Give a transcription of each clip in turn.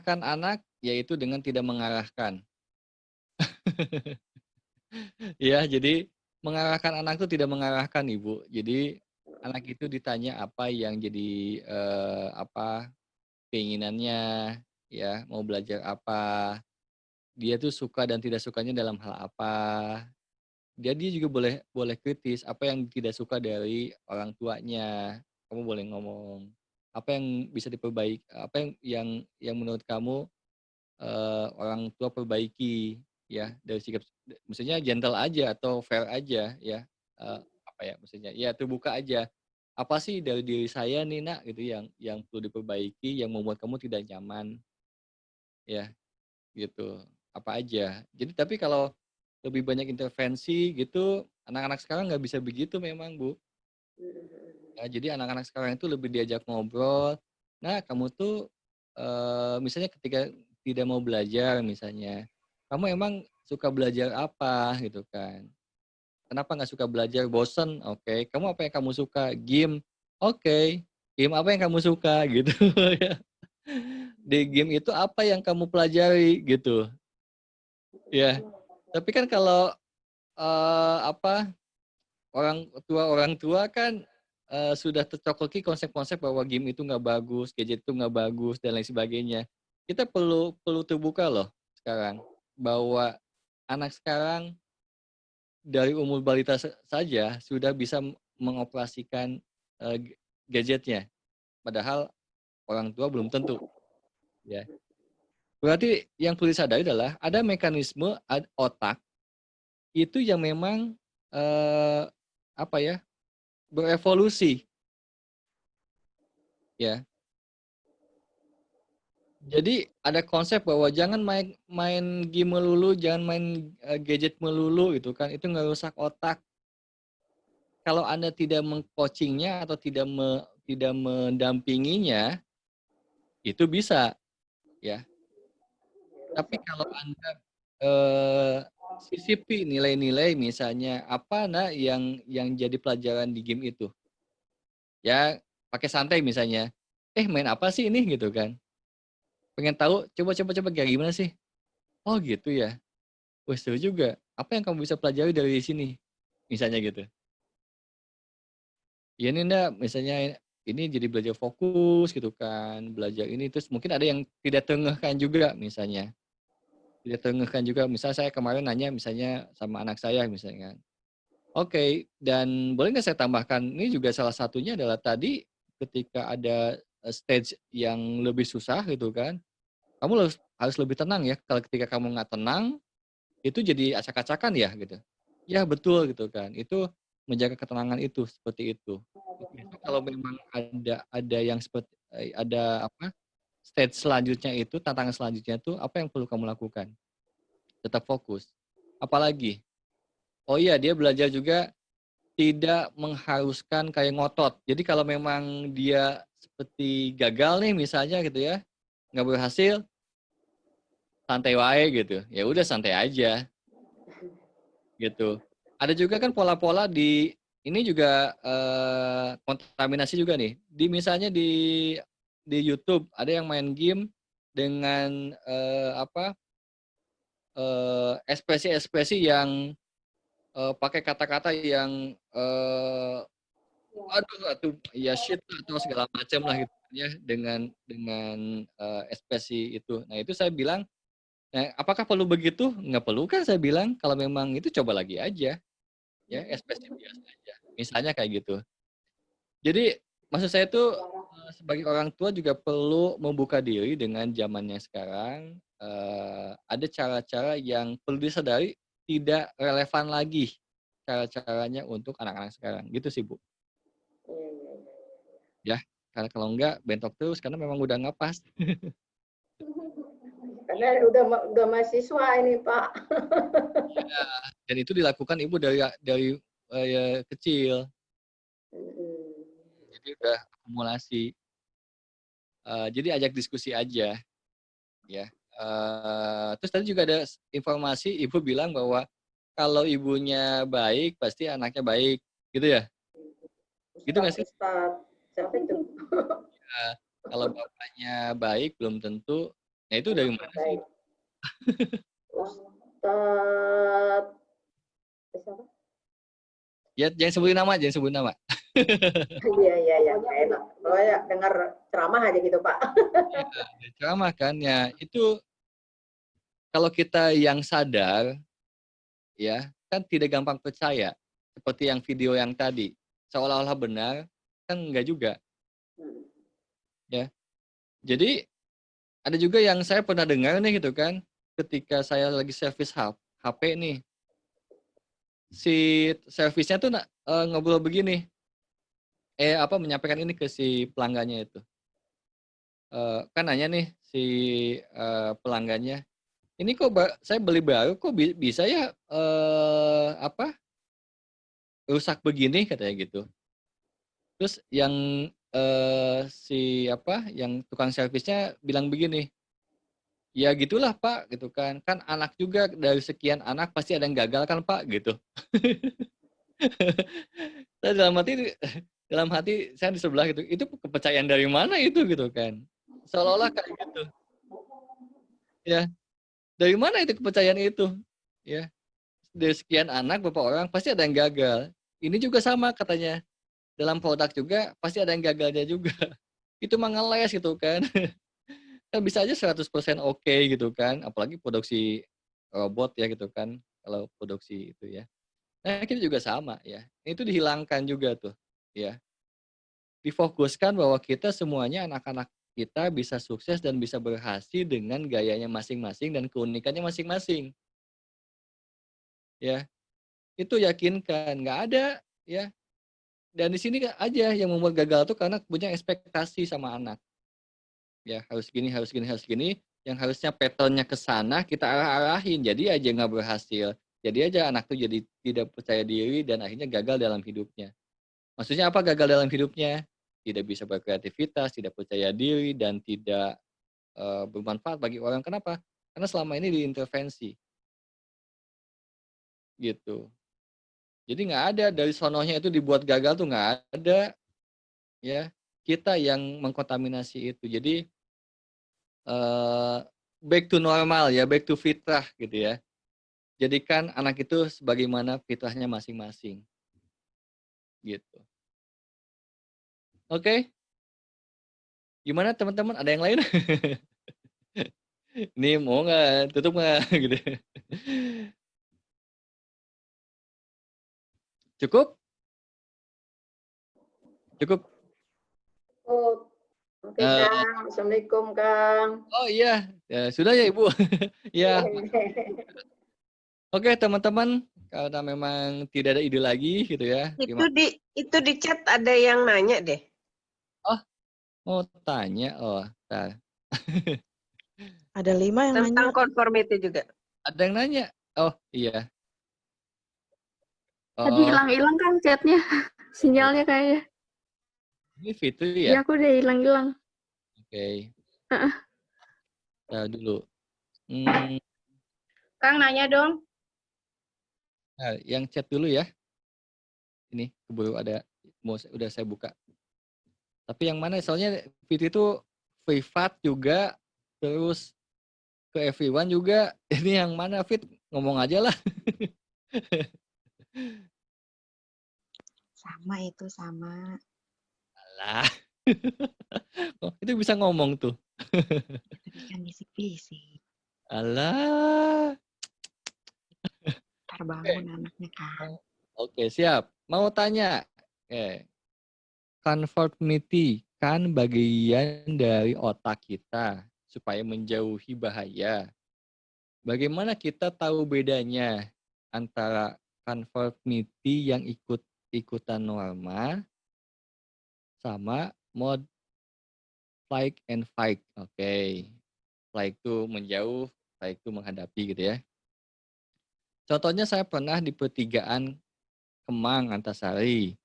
mengarahkan anak, yaitu dengan tidak mengarahkan. Ya, jadi mengarahkan anak itu tidak mengarahkan, Ibu. Jadi anak itu ditanya apa yang jadi, apa, keinginannya, ya, mau belajar apa, dia tuh suka dan tidak sukanya dalam hal apa. Dia juga boleh boleh kritis, apa yang tidak suka dari orang tuanya, kamu boleh ngomong. Apa yang bisa apa yang menurut kamu, orang tua perbaiki, ya, dari sikap maksudnya gentle aja atau fair aja ya, apa ya maksudnya, ya terbuka aja. "Apa sih dari diri saya nih, Nak," gitu, yang perlu diperbaiki, yang membuat kamu tidak nyaman, ya, gitu. Apa aja. Jadi tapi kalau lebih banyak intervensi gitu, anak-anak sekarang nggak bisa begitu memang, Bu. Ya, jadi anak-anak sekarang itu lebih diajak ngobrol, "Nah, kamu tuh, misalnya ketika tidak mau belajar misalnya, kamu emang suka belajar apa?" Gitu kan. "Kenapa nggak suka belajar? Bosen? Oke. Kamu apa yang kamu suka? Game? Oke. Game apa yang kamu suka?" Gitu ya. "Di game itu apa yang kamu pelajari?" Gitu, ya. Tapi kan kalau, apa, orang tua kan, sudah tercokoki konsep-konsep bahwa game itu nggak bagus, gadget itu nggak bagus, dan lain sebagainya. Kita perlu perlu terbuka loh sekarang, bahwa anak sekarang dari umur balita saja sudah bisa mengoperasikan, gadgetnya, padahal orang tua belum tentu, ya. Berarti yang perlu disadari adalah ada mekanisme otak itu yang memang, eee, apa ya, berevolusi, ya. Jadi ada konsep bahwa jangan main main game melulu, jangan main, gadget melulu gitu kan, itu ngerusak otak. Kalau Anda tidak meng-coaching-nya atau tidak mendampinginya, itu bisa, ya. Tapi kalau Anda, sisipi nilai-nilai misalnya, apa Nak yang jadi pelajaran di game itu? Ya pakai santai misalnya, "Eh main apa sih ini?" Gitu kan. "Pengen tahu? Coba coba coba kayak gimana sih?" "Oh gitu ya? Wah seru juga. Apa yang kamu bisa pelajari dari sini?" Misalnya gitu. "Iya nih Ndak, misalnya ini jadi belajar fokus gitu kan, belajar ini." Terus mungkin ada yang tidak terengehkan juga misalnya, tidak terengehkan juga. Misal saya kemarin nanya misalnya sama anak saya misalnya kan. Oke, dan boleh nggak saya tambahkan, ini juga salah satunya adalah tadi ketika ada, stage yang lebih susah gitu kan, kamu harus harus lebih tenang ya, kalau ketika kamu nggak tenang, itu jadi acak-acakan ya gitu. Ya betul gitu kan, itu menjaga ketenangan itu, seperti itu. Besok kalau memang ada yang ada apa, stage selanjutnya itu, tantangan selanjutnya itu, apa yang perlu kamu lakukan? Tetap fokus. Apalagi? Oh iya, dia belajar juga tidak mengharuskan kayak ngotot. Jadi kalau memang dia seperti gagal nih misalnya gitu ya, nggak berhasil, santai wae gitu. Ya udah santai aja gitu. Ada juga kan pola-pola ini juga, kontaminasi juga nih. Misalnya di YouTube ada yang main game dengan, apa, ekspresi-ekspresi yang, pakai kata-kata yang, aduh atuh, ya shit atau segala macam lah gitu kan ya, dengan, ekspresi itu. Nah itu saya bilang, apakah perlu begitu? Nggak perlu kan saya bilang, kalau memang itu coba lagi aja, ya ekspresi biasa aja, misalnya kayak gitu. Jadi maksud saya tuh, sebagai orang tua juga perlu membuka diri dengan zamannya sekarang, ada cara-cara yang perlu disadari tidak relevan lagi cara-caranya untuk anak-anak sekarang, gitu sih, Bu. Iya iya iya. Ya, karena kalau enggak bentok terus karena memang udah nggak pas. Karena udah mahasiswa ini, Pak. Iya, dan itu dilakukan Ibu dari, kecil, Mhm. jadi udah akumulasi. Jadi ajak diskusi aja ya, terus tadi juga ada informasi Ibu bilang bahwa kalau ibunya baik pasti anaknya baik, gitu ya? Gitu nggak sih? Ustad. Siapa itu? Kalau bapaknya baik belum tentu Nah itu dari mana sih? Baik. Ustadz siapa? Ya jangan sebutin nama, jangan sebutin nama. Iya, iya, iya, nggak enak. Pokoknya dengar ceramah aja gitu, Pak. Iya, ada ceramah kan ya. Itu kalau kita yang sadar ya, kan tidak gampang percaya. Seperti yang video yang tadi. Seolah-olah benar, kan enggak juga ya. Jadi ada juga yang saya pernah dengar nih gitu kan, ketika saya lagi servis HP nih, si servisnya tuh ngobrol begini, menyampaikan ini ke si pelanggannya itu. Kan nanya nih si pelanggannya, ini kok saya beli baru kok bisa ya rusak begini katanya gitu. Terus yang yang tukang servisnya bilang begini, ya gitulah Pak gitu kan. Kan anak juga dari sekian anak pasti ada yang gagal kan Pak gitu. Saya dalam hati saya di sebelah gitu. Itu kepercayaan dari mana itu gitu kan. Seolah-olah kayak gitu. Ya, dari mana itu kepercayaan itu? Ya, dari sekian anak beberapa orang pasti ada yang gagal. Ini juga sama katanya. Dalam produk juga pasti ada yang gagalnya juga. Itu mah ngeles gitu kan. Kan bisa aja 100% oke gitu kan, apalagi produksi robot ya gitu kan, kalau produksi itu ya. Nah, kita juga sama ya, itu dihilangkan juga tuh, ya. Difokuskan bahwa kita semuanya anak-anak kita bisa sukses dan bisa berhasil dengan gayanya masing-masing dan keunikannya masing-masing, ya. Itu yakinkan, nggak ada ya, dan di sini aja yang membuat gagal tuh karena punya ekspektasi sama anak. Ya harus gini harus gini harus gini, yang harusnya pattern-nya ke sana kita arah-arahin, jadi aja nggak berhasil. Jadi aja anak tuh jadi tidak percaya diri dan akhirnya gagal dalam hidupnya. Maksudnya apa gagal dalam hidupnya? Tidak bisa berkreativitas, tidak percaya diri, dan tidak, bermanfaat bagi orang. Kenapa? Karena selama ini diintervensi, gitu. Jadi nggak ada dari sononya itu dibuat gagal tuh nggak ada, ya. Kita yang mengkontaminasi itu. Jadi, back to normal ya, back to fitrah gitu ya. Jadikan anak itu sebagaimana fitrahnya masing-masing, gitu. Oke, gimana teman-teman, ada yang lain? Ini mau nggak, tutup nggak gitu. Cukup? Cukup? Oh, oke, Eee, Kang. Assalamualaikum, Kang. oh iya, ya sudah ya Ibu? Ya, oke teman-teman, karena memang tidak ada ide lagi gitu ya, Itu terima. di chat ada yang nanya deh. Oh, mau tanya? Oh, entar. Ada 5 yang Tentang nanya. conformity juga. Ada yang nanya? Oh, iya. Tadi Oh, hilang-hilang kan chatnya, sinyalnya kayaknya. ini Fitri Iya, ya? aku udah hilang-hilang. Oke, Heeh. dulu. Hmm, Kang nanya dong. nah, yang chat dulu ya. Ini keburu ada, udah saya buka. Tapi yang mana? Soalnya Fitri itu privat juga, terus ke everyone juga. Ini yang mana Fit? Ngomong aja lah. Sama itu, sama. Alah. Oh, itu bisa ngomong tuh. Tapi kan bisik-bisik. Alah. Ntar bangun anaknya kan. Oke, siap. Mau tanya. Oke. Conformity kan bagian dari otak kita supaya menjauhi bahaya. Bagaimana kita tahu bedanya antara conformity yang ikut-ikutan norma sama mode flight and fight? Oke. Flight itu menjauh, fight itu menghadapi gitu ya. Contohnya saya pernah di pertigaan Kemang Antasari.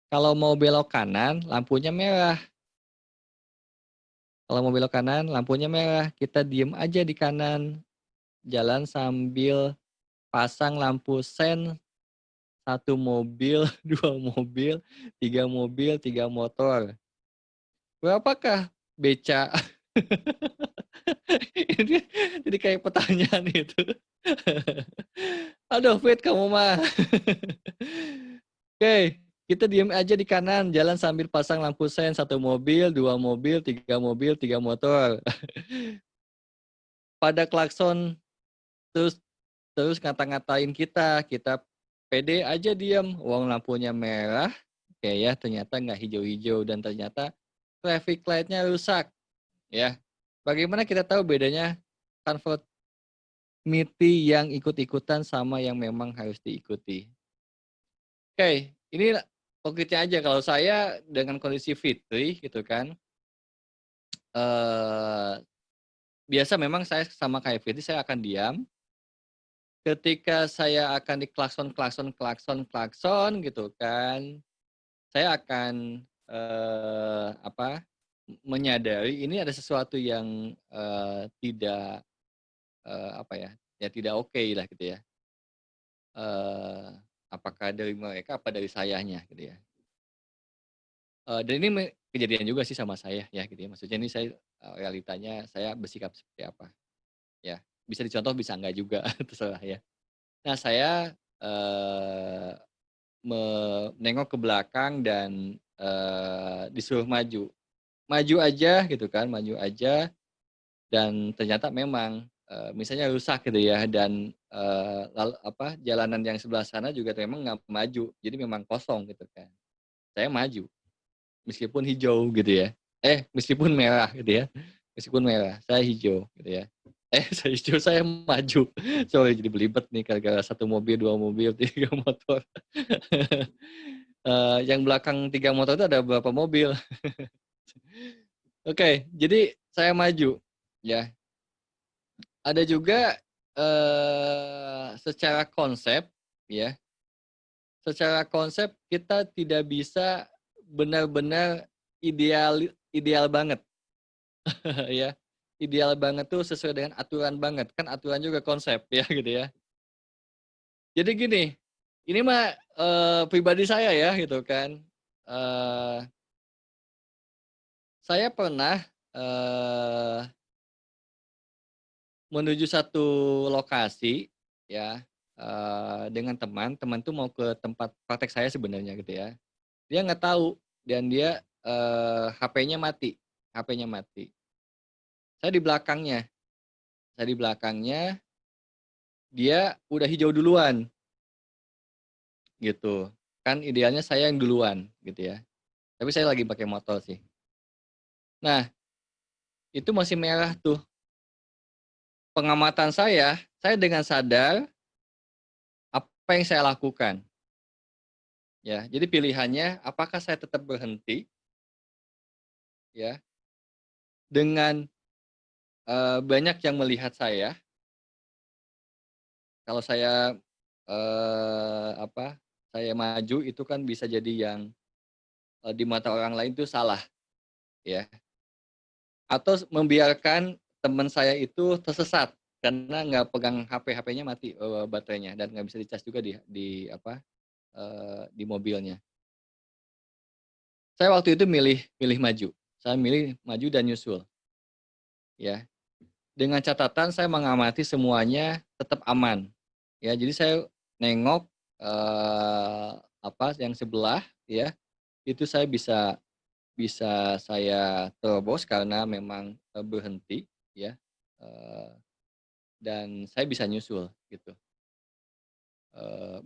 Kalau mau belok kanan, lampunya merah. Kalau mau belok kanan, lampunya merah. Kita diem aja di kanan. Jalan sambil pasang lampu sen. 1 mobil, 2 mobil, 3 mobil, 3 motor. Berapakah beca Ini jadi kayak pertanyaan itu. Aduh, Fit, kamu mah. Oke, kita diem aja di kanan, jalan sambil pasang lampu sen, 1 mobil, 2 mobil, 3 motor. Pada klakson terus terus ngata-ngatain kita, kita pede aja diem, wong lampunya merah, oke ya, ternyata nggak hijau-hijau dan ternyata traffic light-nya rusak, ya. Bagaimana kita tahu bedanya conformity yang ikut-ikutan sama yang memang harus diikuti? Oke, ini konkretnya aja. Kalau saya dengan kondisi Fitri gitu kan, biasa memang saya sama kayak Fitri, saya akan diam. Ketika saya akan klakson gitu kan, saya akan menyadari ini ada sesuatu yang tidak tidak oke lah gitu ya. Apakah dari mereka apa dari sayanya gitu ya. Dan ini kejadian juga sih sama saya ya gitu ya. Maksudnya ini saya realitanya saya bersikap seperti apa ya. Bisa dicontoh bisa enggak juga terserah ya. Nah saya menengok ke belakang dan disuruh maju. Maju aja gitu kan, maju aja dan ternyata memang misalnya rusak gitu ya dan jalanan yang sebelah sana juga memang nggak maju. Jadi memang kosong gitu kan. Saya maju meskipun hijau gitu ya. Meskipun merah gitu ya. Meskipun merah, saya hijau gitu ya. Saya hijau, saya maju. Sorry jadi belibet nih gara-gara 1 mobil, 2 mobil, 3 motor. Yang belakang 3 motor itu ada berapa mobil? Oke, jadi saya maju ya. Ada juga secara konsep ya. Secara konsep kita tidak bisa benar-benar ideal banget ya. Ideal banget tuh sesuai dengan aturan banget. Kan aturan juga konsep ya gitu ya. Jadi gini, ini mah pribadi saya ya gitu kan. Saya pernah menuju satu lokasi ya dengan teman tuh mau ke tempat praktek saya sebenarnya gitu ya. Dia nggak tahu dan dia HP-nya mati, HP-nya mati. Saya di belakangnya, dia udah hijau duluan gitu. Kan idealnya saya yang duluan gitu ya. Tapi saya lagi pakai motor sih. Nah, itu masih merah tuh. Pengamatan saya dengan sadar apa yang saya lakukan. Ya, jadi pilihannya apakah saya tetap berhenti ya dengan banyak yang melihat saya. Kalau saya saya maju itu kan bisa jadi yang di mata orang lain itu salah ya. Atau membiarkan teman saya itu tersesat karena nggak pegang HP-nya mati baterainya dan nggak bisa dicas juga di mobilnya. Saya waktu itu milih maju. Saya milih maju dan nyusul. Ya. Dengan catatan saya mengamati semuanya tetap aman. Ya, jadi saya nengok yang sebelah ya. Itu saya bisa saya terobos karena memang berhenti ya. Dan saya bisa nyusul gitu.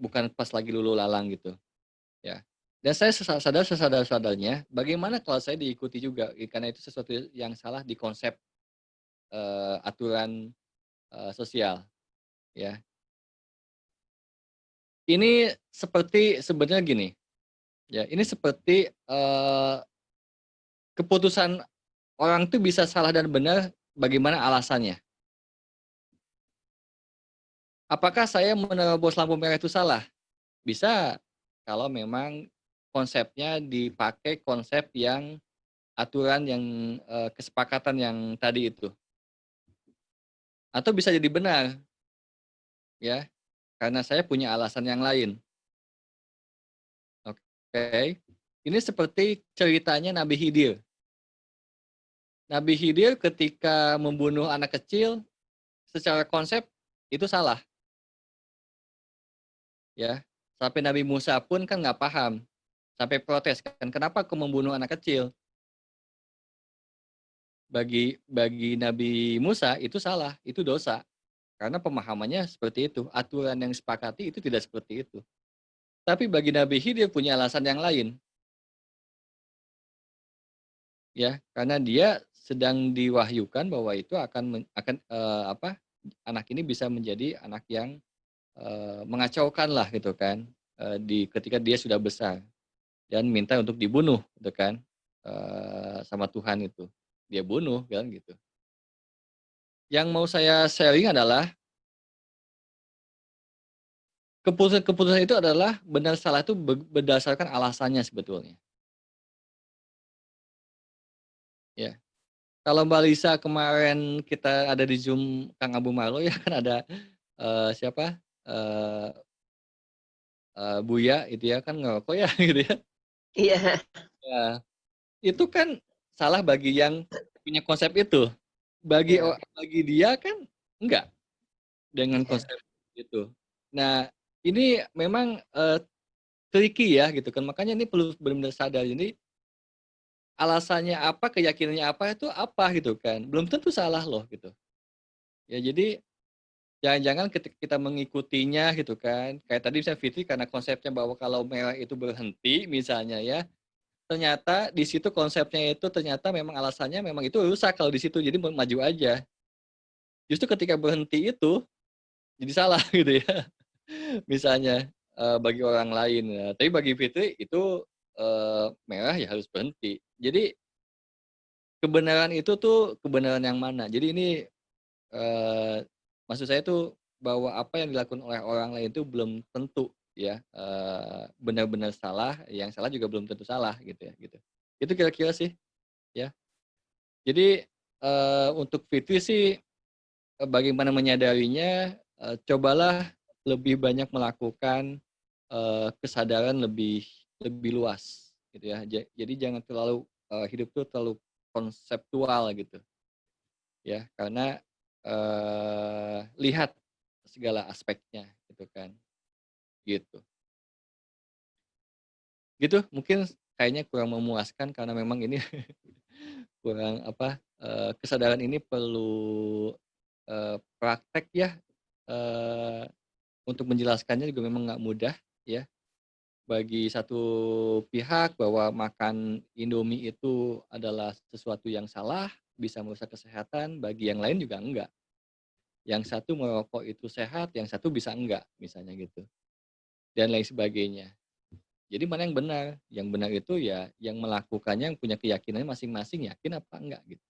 Bukan pas lagi lulu lalang gitu. Ya. Dan saya sesadar-sadarnya, bagaimana kalau saya diikuti juga, karena itu sesuatu yang salah di konsep aturan sosial, ya. Ini seperti sebenarnya gini, ya. Ini seperti keputusan orang tuh bisa salah dan benar, bagaimana alasannya? Apakah saya menerobos lampu merah itu salah? Bisa, kalau memang konsepnya dipakai konsep yang aturan yang kesepakatan yang tadi itu. Atau bisa jadi benar, ya, karena saya punya alasan yang lain. Oke, ini seperti ceritanya Nabi Khidir. Nabi Khidir ketika membunuh anak kecil secara konsep itu salah, ya. Sampai Nabi Musa pun kan nggak paham, sampai protes kan, kenapa kau membunuh anak kecil? Bagi Nabi Musa itu salah, itu dosa. Karena pemahamannya seperti itu, aturan yang disepakati itu tidak seperti itu. Tapi bagi Nabi Khidir punya alasan yang lain, ya, karena dia sedang diwahyukan bahwa itu akan anak ini bisa menjadi anak yang mengacaukan lah gitu kan, ketika dia sudah besar dan minta untuk dibunuh gitu kan, sama Tuhan itu. Dia bunuh kan gitu. Yang mau saya sharing adalah keputusan itu adalah benar salah itu berdasarkan alasannya sebetulnya. Ya. Kalau Mbak Lisa kemarin kita ada di Zoom Kang Abu Marlo ya kan ada siapa? Buya itu ya kan ngerokok ya gitu ya. Iya. Ya, itu kan salah bagi yang punya konsep itu. Bagi Iya. bagi dia kan enggak dengan Iya. konsep itu. Nah, ini memang tricky ya gitu kan. Makanya ini perlu benar-benar sadar. Jadi alasannya apa, keyakinannya apa itu apa gitu kan. Belum tentu salah loh gitu. Ya jadi jangan-jangan ketika kita mengikutinya gitu kan. Kayak tadi misalnya Fitri karena konsepnya bahwa kalau merah itu berhenti misalnya ya. Ternyata di situ konsepnya itu ternyata memang alasannya memang itu rusak kalau di situ. Jadi maju aja. Justru ketika berhenti itu jadi salah gitu ya. Misalnya bagi orang lain. Nah, tapi bagi Fitri itu merah ya harus berhenti. Jadi kebenaran itu tuh kebenaran yang mana? Jadi ini maksud saya tuh bahwa apa yang dilakukan oleh orang lain itu belum tentu ya benar-benar salah, yang salah juga belum tentu salah gitu ya gitu. Itu kira-kira sih ya. Jadi untuk Fitri sih bagaimana menyadarinya, cobalah lebih banyak melakukan kesadaran lebih luas gitu ya. Jadi jangan terlalu hidup tuh terlalu konseptual gitu ya, karena lihat segala aspeknya gitu kan, gitu. Gitu mungkin kayaknya kurang memuaskan karena memang ini kurang kesadaran ini perlu praktek ya, untuk menjelaskannya juga memang nggak mudah ya. Bagi satu pihak bahwa makan Indomie itu adalah sesuatu yang salah, bisa merusak kesehatan, bagi yang lain juga enggak. Yang satu merokok itu sehat, yang satu bisa enggak, misalnya gitu. Dan lain sebagainya. Jadi mana yang benar? Yang benar itu ya yang melakukannya, yang punya keyakinannya masing-masing, yakin apa enggak gitu.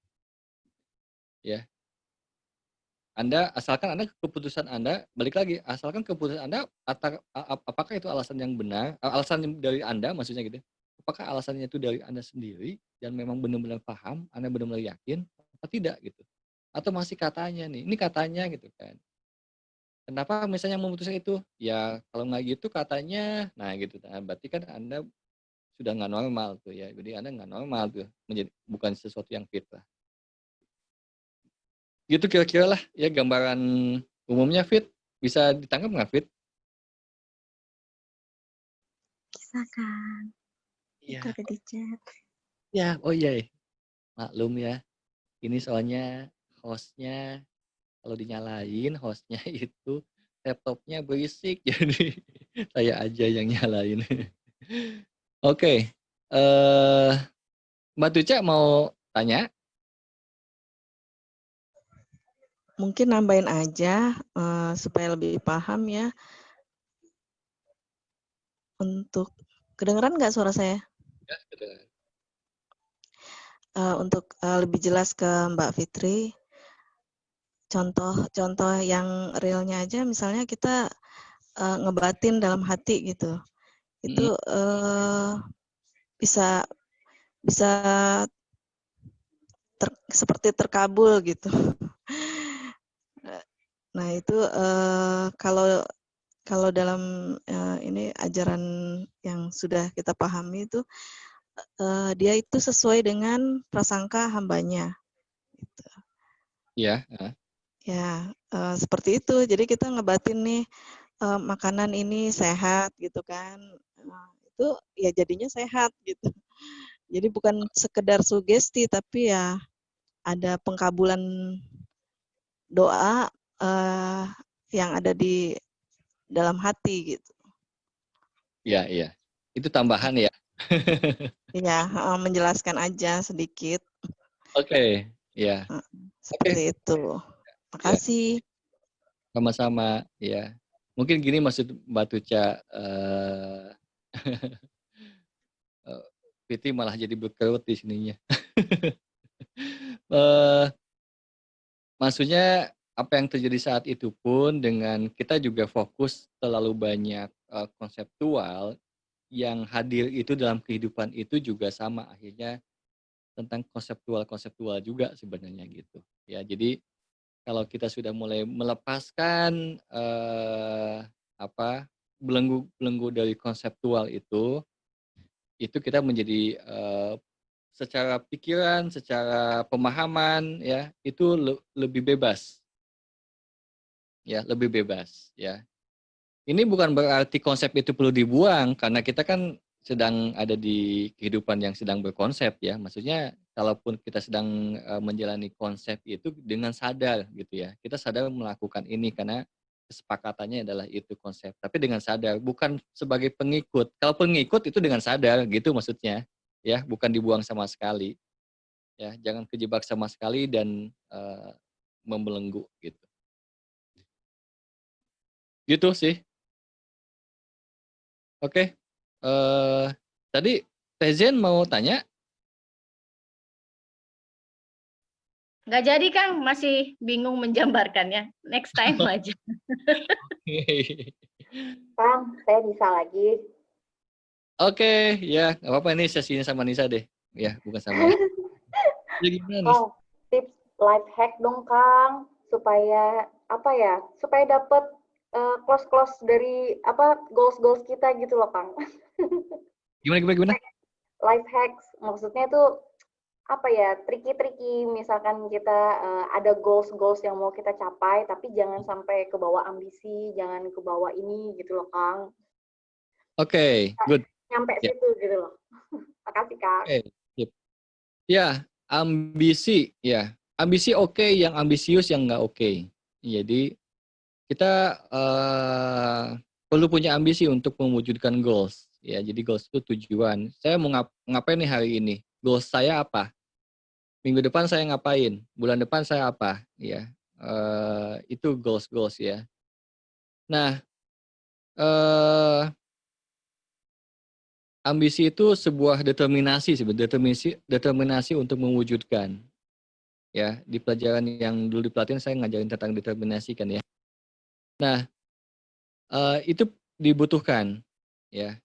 Ya. Asalkan keputusan Anda, balik lagi, asalkan keputusan Anda apakah itu alasan yang benar, alasan dari Anda maksudnya gitu. Apakah alasannya itu dari Anda sendiri dan memang benar-benar paham, Anda benar-benar yakin apa tidak gitu. Atau masih katanya nih, ini katanya gitu kan. Kenapa misalnya memutuskan itu? Ya kalau nggak gitu katanya, nah gitu. Nah, berarti kan Anda sudah nggak normal tuh ya. Jadi Anda nggak normal tuh, bukan sesuatu yang fitrah. Gitu kira-kira lah ya gambaran umumnya, Fit. Bisa ditangkap nggak, Fit? Bisa kan? Iya. Itu ada di chat. Ya, oh iya. Maklum ya. Ini soalnya hostnya kalau dinyalain hostnya itu laptopnya berisik jadi saya aja yang nyalain. Oke. Mbak Tuca mau tanya? Mungkin nambahin aja supaya lebih paham ya. Untuk kedengeran nggak suara saya? Ya, kedengeran. Untuk lebih jelas ke Mbak Fitri, contoh yang realnya aja, misalnya kita ngebatin dalam hati gitu, itu bisa seperti terkabul gitu. Nah itu kalau dalam ini ajaran yang sudah kita pahami itu dia itu sesuai dengan prasangka hambanya. Ya. Ya, seperti itu. Jadi kita ngebatin nih makanan ini sehat gitu kan. Itu ya jadinya sehat gitu. Jadi bukan sekedar sugesti tapi ya ada pengkabulan doa yang ada di dalam hati gitu. Iya, iya. Itu tambahan ya. Ya, menjelaskan aja sedikit. Oke, ya. Seperti itu. Ya, Makasih. sama-sama. Ya. Mungkin gini maksud Mbak Tuca, Fitri malah jadi berkerut di sininya. Eh, Maksudnya apa yang terjadi saat itu pun dengan kita juga fokus terlalu banyak konseptual yang hadir itu dalam kehidupan itu juga sama akhirnya tentang konseptual juga sebenarnya gitu ya. Jadi kalau kita sudah mulai melepaskan belenggu dari konseptual itu kita menjadi secara pikiran, secara pemahaman ya itu lebih bebas ya, lebih bebas ya. Ini bukan berarti konsep itu perlu dibuang karena kita kan sedang ada di kehidupan yang sedang berkonsep ya. Maksudnya kalaupun kita sedang menjalani konsep itu dengan sadar gitu ya. Kita sadar melakukan ini karena kesepakatannya adalah itu konsep. Tapi dengan sadar, bukan sebagai pengikut. Kalau pengikut itu dengan sadar gitu maksudnya. Ya, bukan dibuang sama sekali. Ya, jangan kejebak sama sekali dan membelenggu gitu. Gitu sih. Oke. Tadi Tezen mau tanya? Nggak jadi, Kang. Masih bingung menjambarkannya. Next time aja. Kang, saya bisa lagi. Oke, ya nggak apa-apa ini sesinya sama Nisa deh. Ya, bukan sama. Jadi gimana nih? Kang, tips life hack dong Kang, supaya apa ya? Supaya dapat close dari goals kita gitu loh Kang. Gimana? Life hacks maksudnya tuh apa ya? Triki-triki misalkan kita ada goals yang mau kita capai tapi jangan sampai kebawa ambisi, jangan kebawa ini gitu loh Kang. Oke, good. Nyampe Ya. situ gitu loh. Makasih Kang. Oke, sip. Ya, ambisi ya. Ambisi oke, yang ambisius yang nggak oke. Jadi kita perlu punya ambisi untuk mewujudkan goals. Ya, jadi goals itu tujuan. Saya mau ngapain nih hari ini? Goals saya apa? Minggu depan saya ngapain? Bulan depan saya apa? Ya, itu goals ya. Nah, ambisi itu sebuah determinasi untuk mewujudkan. Ya, di pelajaran yang dulu dipelatihan saya ngajarin tentang determinasi kan ya. Nah, itu dibutuhkan ya.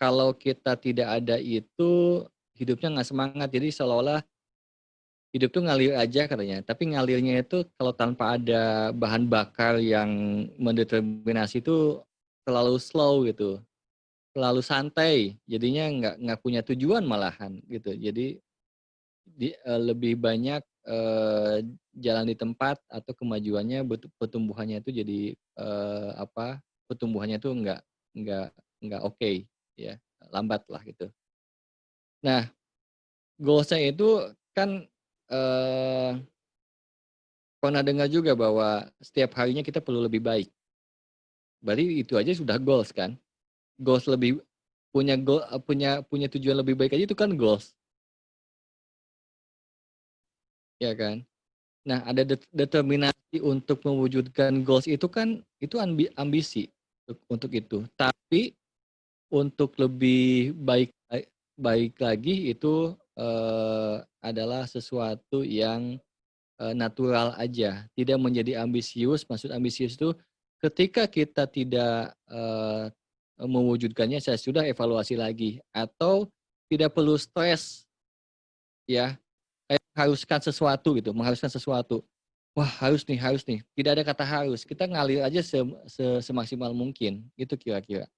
Kalau kita tidak ada itu hidupnya nggak semangat. Jadi seolah-olah hidup tuh ngalir aja katanya. Tapi ngalirnya itu kalau tanpa ada bahan bakar yang mendeterminasi itu terlalu slow gitu. Terlalu santai. Jadinya nggak punya tujuan malahan gitu. Jadi lebih banyak jalan di tempat atau kemajuannya pertumbuhannya itu jadi pertumbuhannya itu nggak oke ya, lambat lah gitu. Nah, goals-nya itu kan pernah dengar juga bahwa setiap harinya kita perlu lebih baik. Berarti itu aja sudah goals kan? Goals lebih punya tujuan lebih baik aja itu kan goals. Ya kan? Nah, ada determinasi untuk mewujudkan goals itu kan itu ambisi untuk itu. Tapi untuk lebih baik lagi itu adalah sesuatu yang natural aja, tidak menjadi ambisius. Maksud ambisius itu ketika kita tidak mewujudkannya, saya sudah evaluasi lagi atau tidak perlu stres ya. Mengharuskan sesuatu. Wah, harus nih. Tidak ada kata harus. Kita ngalir aja semaksimal mungkin. Itu kira-kira.